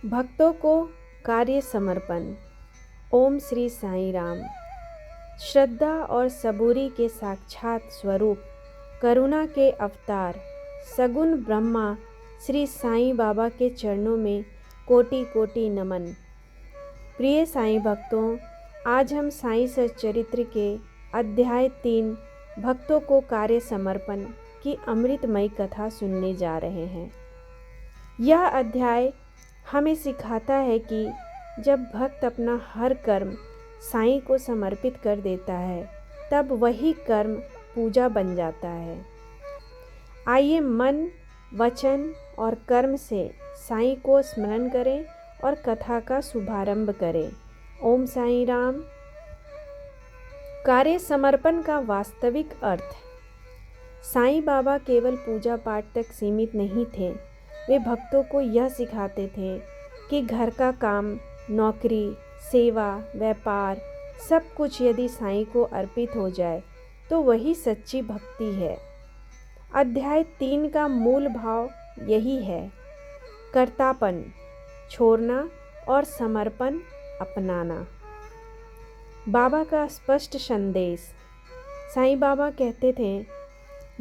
भक्तों को कार्य समर्पण। ओम श्री साईं राम। श्रद्धा और सबूरी के साक्षात स्वरूप, करुणा के अवतार, सगुण ब्रह्मा श्री साईं बाबा के चरणों में कोटि कोटि नमन। प्रिय साईं भक्तों, आज हम साईं सच्चरित्र के अध्याय 3 भक्तों को कार्य समर्पण की अमृतमयी कथा सुनने जा रहे हैं। यह अध्याय हमें सिखाता है कि जब भक्त अपना हर कर्म साईं को समर्पित कर देता है, तब वही कर्म पूजा बन जाता है। आइए मन, वचन और कर्म से साईं को स्मरण करें और कथा का शुभारंभ करें। ओम साईं राम। कार्य समर्पण का वास्तविक अर्थ। साईं बाबा केवल पूजा पाठ तक सीमित नहीं थे। वे भक्तों को यह सिखाते थे कि घर का काम, नौकरी, सेवा, व्यापार सब कुछ यदि साईं को अर्पित हो जाए तो वही सच्ची भक्ति है। अध्याय 3 का मूल भाव यही है, कर्तापन छोड़ना और समर्पण अपनाना। बाबा का स्पष्ट संदेश। साईं बाबा कहते थे,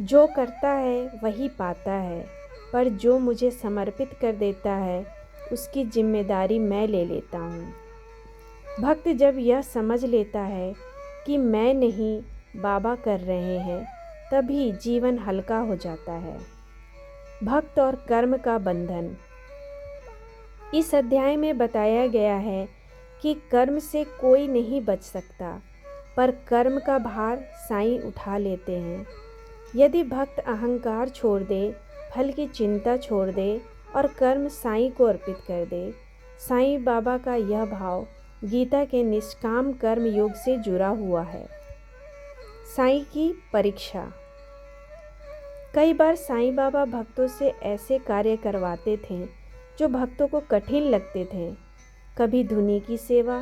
जो करता है वही पाता है, पर जो मुझे समर्पित कर देता है उसकी जिम्मेदारी मैं ले लेता हूँ। भक्त जब यह समझ लेता है कि मैं नहीं, बाबा कर रहे हैं, तभी जीवन हल्का हो जाता है। भक्त और कर्म का बंधन। इस अध्याय में बताया गया है कि कर्म से कोई नहीं बच सकता, पर कर्म का भार साईं उठा लेते हैं। यदि भक्त अहंकार छोड़ दे, फल की चिंता छोड़ दे और कर्म साईं को अर्पित कर दे। साईं बाबा का यह भाव गीता के निष्काम कर्म योग से जुड़ा हुआ है। साईं की परीक्षा। कई बार साईं बाबा भक्तों से ऐसे कार्य करवाते थे जो भक्तों को कठिन लगते थे। कभी धुनी की सेवा,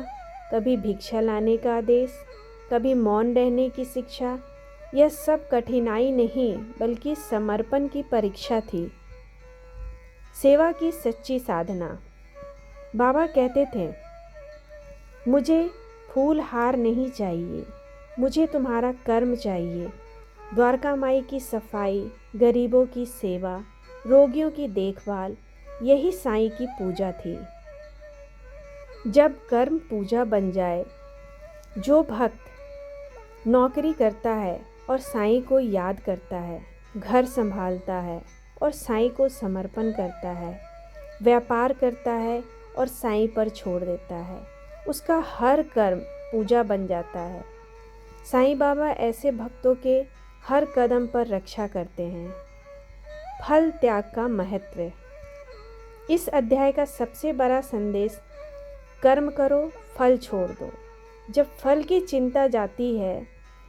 कभी भिक्षा लाने का आदेश, कभी मौन रहने की शिक्षा। यह सब कठिनाई नहीं, बल्कि समर्पण की परीक्षा थी। सेवा की सच्ची साधना। बाबा कहते थे, मुझे फूल हार नहीं चाहिए, मुझे तुम्हारा कर्म चाहिए। द्वारका माई की सफाई, गरीबों की सेवा, रोगियों की देखभाल, यही साईं की पूजा थी। जब कर्म पूजा बन जाए, जो भक्त नौकरी करता है और साईं को याद करता है, घर संभालता है और साईं को समर्पण करता है, व्यापार करता है और साईं पर छोड़ देता है, उसका हर कर्म पूजा बन जाता है। साईं बाबा ऐसे भक्तों के हर कदम पर रक्षा करते हैं। फल त्याग का महत्व। इस अध्याय का सबसे बड़ा संदेश, कर्म करो, फल छोड़ दो। जब फल की चिंता जाती है,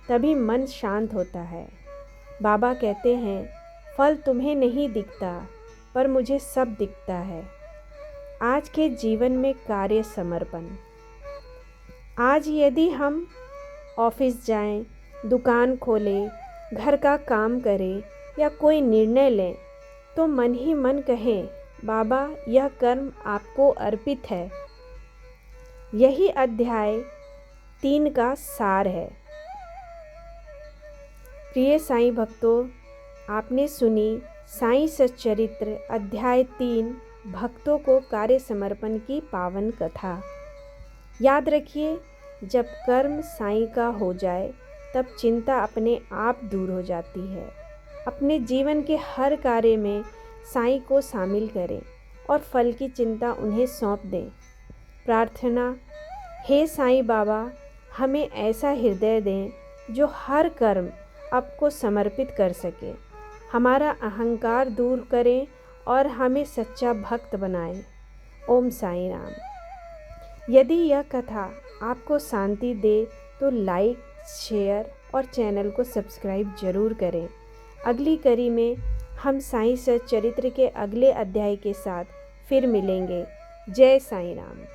तभी मन शांत होता है। बाबा कहते हैं, फल तुम्हें नहीं दिखता, पर मुझे सब दिखता है। आज के जीवन में कार्य समर्पण। आज यदि हम ऑफिस जाएं, दुकान खोलें, घर का काम करें या कोई निर्णय लें, तो मन ही मन कहें, बाबा यह कर्म आपको अर्पित है। यही अध्याय 3 का सार है। प्रिय साईं भक्तों, आपने सुनी साईं सच्चरित्र अध्याय 3 भक्तों को कार्य समर्पण की पावन कथा। याद रखिए, जब कर्म साईं का हो जाए, तब चिंता अपने आप दूर हो जाती है। अपने जीवन के हर कार्य में साईं को शामिल करें और फल की चिंता उन्हें सौंप दें। प्रार्थना। हे साईं बाबा, हमें ऐसा हृदय दें जो हर कर्म आपको समर्पित कर सके, हमारा अहंकार दूर करें और हमें सच्चा भक्त बनाएं। ओम साईं राम। यदि यह कथा आपको शांति दे तो लाइक, शेयर और चैनल को सब्सक्राइब जरूर करें। अगली कड़ी में हम साईं सच्चरित्र के अगले अध्याय के साथ फिर मिलेंगे। जय साईं राम।